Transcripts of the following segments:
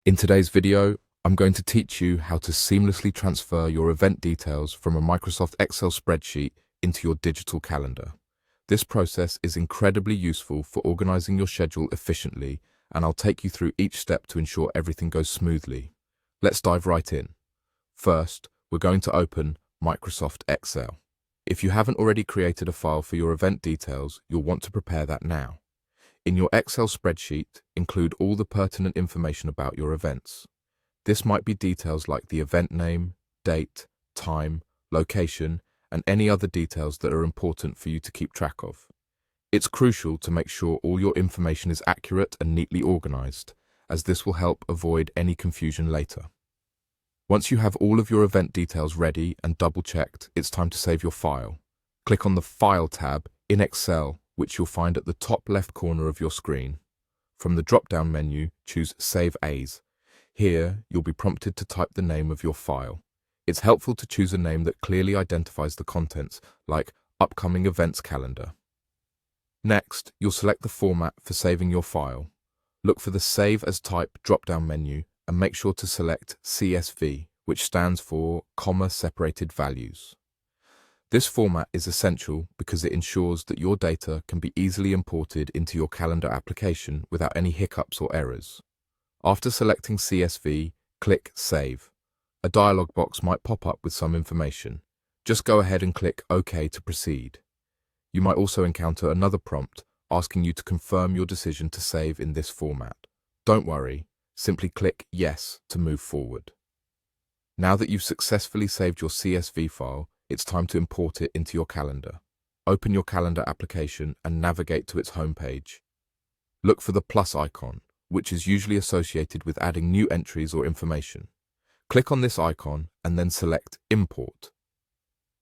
In today's video, I'm going to teach you how to seamlessly transfer your event details from a Microsoft Excel spreadsheet into your digital calendar. This process is incredibly useful for organizing your schedule efficiently, and I'll take you through each step to ensure everything goes smoothly. Let's dive right in. First, we're going to open Microsoft Excel. If you haven't already created a file for your event details, you'll want to prepare that now. In your Excel spreadsheet, include all the pertinent information about your events. This might be details like the event name, date, time, location, and any other details that are important for you to keep track of. It's crucial to make sure all your information is accurate and neatly organized, as this will help avoid any confusion later. Once you have all of your event details ready and double-checked, it's time to save your file. Click on the File tab in Excel, which you'll find at the top left corner of your screen. From the drop-down menu, choose Save As. Here, you'll be prompted to type the name of your file. It's helpful to choose a name that clearly identifies the contents, like Upcoming Events Calendar. Next, you'll select the format for saving your file. Look for the Save as Type drop-down menu and make sure to select CSV, which stands for Comma Separated Values. This format is essential because it ensures that your data can be easily imported into your calendar application without any hiccups or errors. After selecting CSV, click Save. A dialog box might pop up with some information. Just go ahead and click OK to proceed. You might also encounter another prompt asking you to confirm your decision to save in this format. Don't worry, simply click Yes to move forward. Now that you've successfully saved your CSV file, it's time to import it into your calendar. Open your calendar application and navigate to its homepage. Look for the plus icon, which is usually associated with adding new entries or information. Click on this icon and then select Import.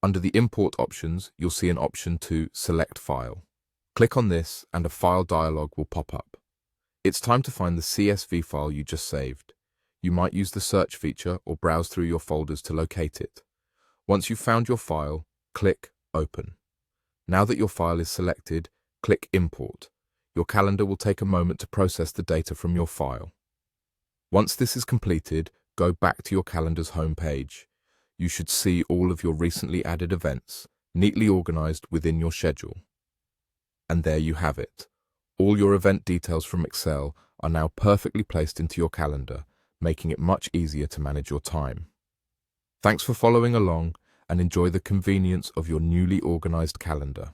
Under the Import options, you'll see an option to Select File. Click on this and a file dialog will pop up. It's time to find the CSV file you just saved. You might use the search feature or browse through your folders to locate it. Once you've found your file, click Open. Now that your file is selected, click Import. Your calendar will take a moment to process the data from your file. Once this is completed, go back to your calendar's home page. You should see all of your recently added events, neatly organized within your schedule. And there you have it. All your event details from Excel are now perfectly placed into your calendar, making it much easier to manage your time. Thanks for following along, and enjoy the convenience of your newly organized calendar.